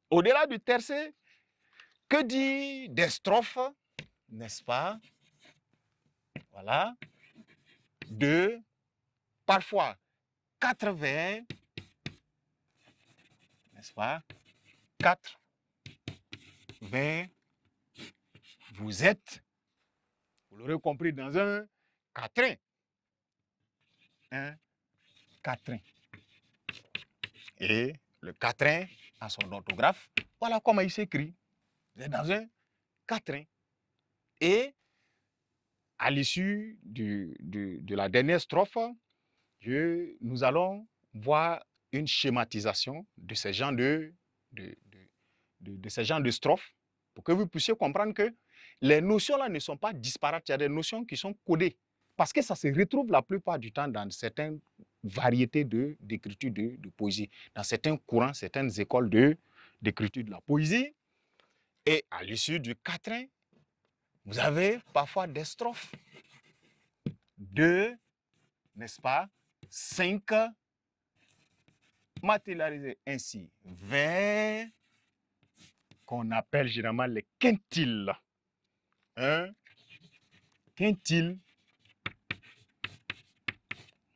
Au-delà du tercé, que dit des strophes, n'est-ce pas? Voilà. 2, parfois 4 vers, n'est-ce pas? 4 vers, vous êtes, vous l'aurez compris, dans un quatrain. Un quatrain. Et le quatrain a son orthographe. Voilà comment il s'écrit. Vous êtes dans un quatrain. Et à l'issue de la dernière strophe, nous allons voir une schématisation de ces genres de ces genres de strophes pour que vous puissiez comprendre que les notions là ne sont pas disparates. Il y a des notions qui sont codées parce que ça se retrouve la plupart du temps dans certaines variétés d'écriture de poésie, dans certains courants, certaines écoles d'écriture de la poésie. Et à l'issue du quatrain, vous avez parfois des strophes. 2, n'est-ce pas? 5, matérialisés ainsi vers qu'on appelle généralement les quintiles. Un quintile.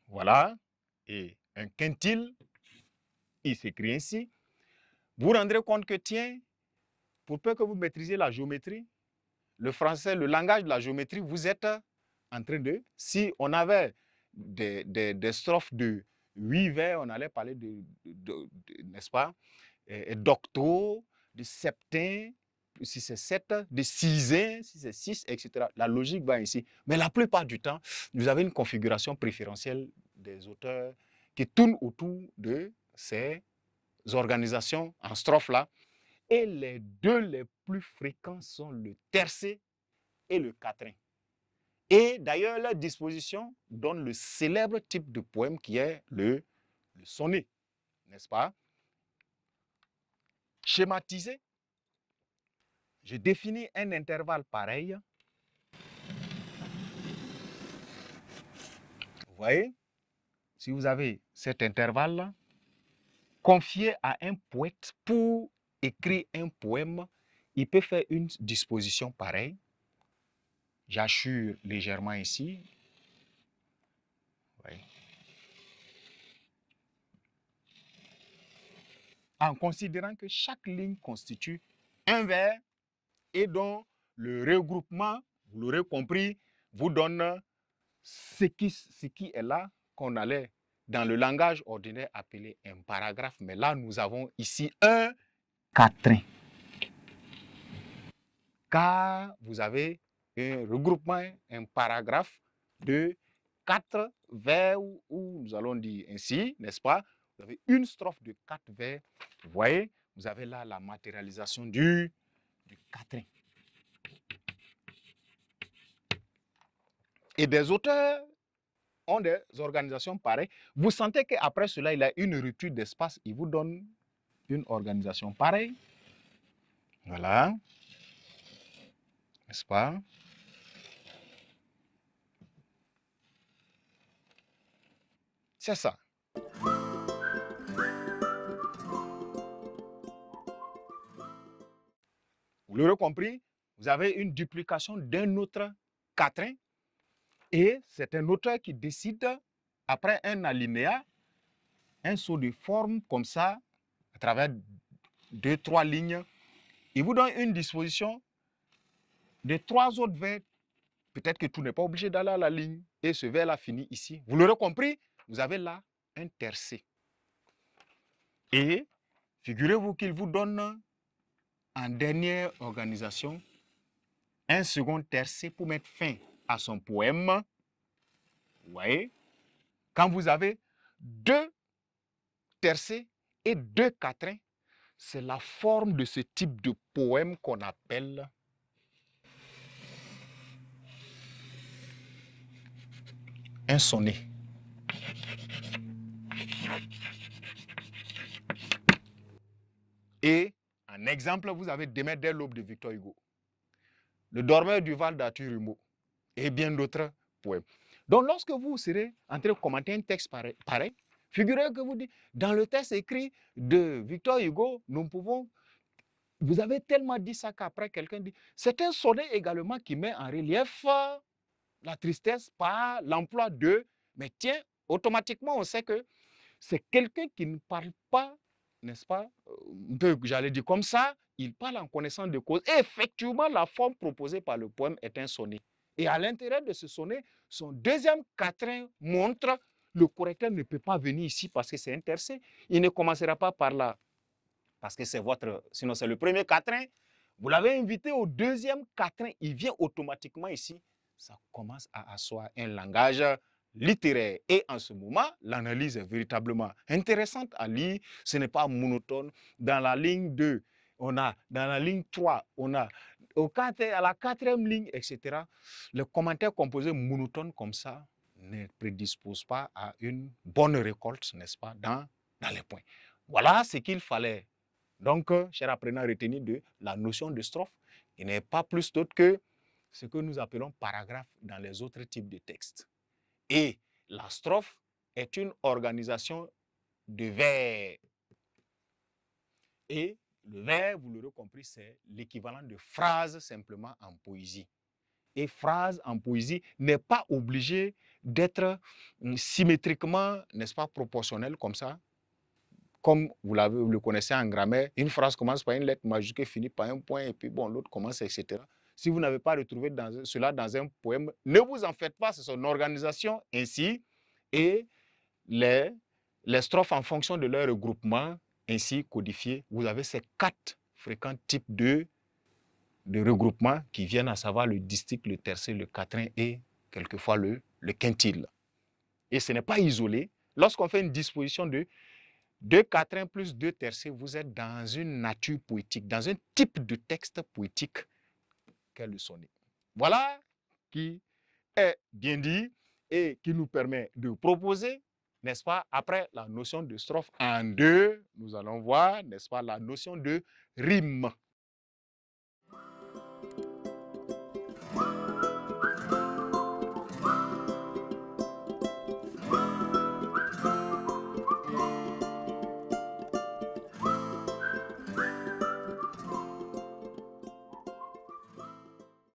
Voilà. Et un quintile, il s'écrit ainsi. Vous vous rendrez compte que, tiens, pour peu que vous maîtrisez la géométrie, le français, le langage de la géométrie, vous êtes en train de... Si on avait des strophes de 8 vers, on allait parler n'est-ce pas, d'octo, de septin, si c'est 7, de sixième, si c'est 6, etc. La logique va ainsi. Mais la plupart du temps, vous avez une configuration préférentielle des auteurs qui tourne autour de ces organisations en strophes-là. Et les deux les plus fréquents sont le tercé et le quatrain. Et d'ailleurs, leur disposition donne le célèbre type de poème qui est le sonnet, n'est-ce pas? Schématisé, je définis un intervalle pareil. Vous voyez, si vous avez cet intervalle-là, confié à un poète pour écrire un poème, il peut faire une disposition pareille. J'assure légèrement ici. Oui. En considérant que chaque ligne constitue un vers et dont le regroupement, vous l'aurez compris, vous donne ce qui est là, qu'on allait dans le langage ordinaire appeler un paragraphe. Mais là, nous avons ici un quatrain. Car vous avez un regroupement, un paragraphe de 4 vers, où nous allons dire ainsi, n'est-ce pas? Vous avez une strophe de 4 vers. Vous voyez, vous avez là la matérialisation du quatrain. Et des auteurs ont des organisations pareilles. Vous sentez qu'après cela, il y a une rupture d'espace. Il vous donne une organisation pareille. Voilà. N'est-ce pas? C'est ça. Vous l'aurez compris, vous avez une duplication d'un autre quatrain et c'est un auteur qui décide, après un alinéa, un saut de forme comme ça, à travers 2-3 lignes, il vous donne une disposition de 3 autres vers. Peut-être que tout n'est pas obligé d'aller à la ligne et ce vers-là finit ici. Vous l'aurez compris, vous avez là un tercé. Et figurez-vous qu'il vous donne en dernière organisation un second tercé pour mettre fin à son poème. Vous voyez, quand vous avez 2 tercés et 2 quatrains, c'est la forme de ce type de poème qu'on appelle un sonnet. Et en exemple, vous avez Demain dès l'aube de Victor Hugo, Le dormeur du Val d'Arthur Rimbaud et bien d'autres poèmes. Donc, lorsque vous serez en train de commenter un texte pareil, figurez que vous dites, dans le texte écrit de Victor Hugo, nous pouvons vous avez tellement dit ça qu'après quelqu'un dit, c'est un sonnet également qui met en relief la tristesse par l'emploi de, mais tiens, automatiquement on sait que c'est quelqu'un qui ne parle pas, n'est-ce pas, un peu, j'allais dire comme ça, il parle en connaissance de cause. Et effectivement, la forme proposée par le poème est un sonnet. Et à l'intérieur de ce sonnet, son deuxième quatrain montre le correcteur ne peut pas venir ici parce que c'est un tercet. Il ne commencera pas par là parce que c'est votre, sinon c'est le premier quatrain. Vous l'avez invité au deuxième quatrain, il vient automatiquement ici. Ça commence à asseoir un langage littéraire. Et en ce moment, l'analyse est véritablement intéressante à lire. Ce n'est pas monotone. Dans la ligne 2, on a, dans la ligne 3, on a à la quatrième ligne, etc. Le commentaire composé monotone comme ça ne prédispose pas à une bonne récolte, n'est-ce pas, dans les points. Voilà ce qu'il fallait. Donc, cher apprenant, retenir de la notion de strophe, qui n'est pas plus d'autre que ce que nous appelons paragraphe dans les autres types de textes. Et la strophe est une organisation de vers. Et le vers, vous l'aurez compris, c'est l'équivalent de phrase simplement en poésie. Et phrase en poésie n'est pas obligée d'être symétriquement, n'est-ce pas, proportionnelle comme ça. Comme vous le connaissez en grammaire, une phrase commence par une lettre majuscule, finit par un point, et puis bon, l'autre commence, etc. Si vous n'avez pas retrouvé cela dans un poème, ne vous en faites pas, c'est son organisation ainsi, et les strophes en fonction de leur regroupement ainsi codifiés. Vous avez ces 4 fréquents types de regroupement qui viennent à savoir le distique, le tercet, le quatrain et quelquefois le quintile. Et ce n'est pas isolé. Lorsqu'on fait une disposition de 2 quatrains plus 2 tercets, vous êtes dans une nature poétique, dans un type de texte poétique qu'est le sonnet. Voilà qui est bien dit et qui nous permet de proposer, n'est-ce pas, après la notion de strophe en 2, nous allons voir, n'est-ce pas, la notion de rime.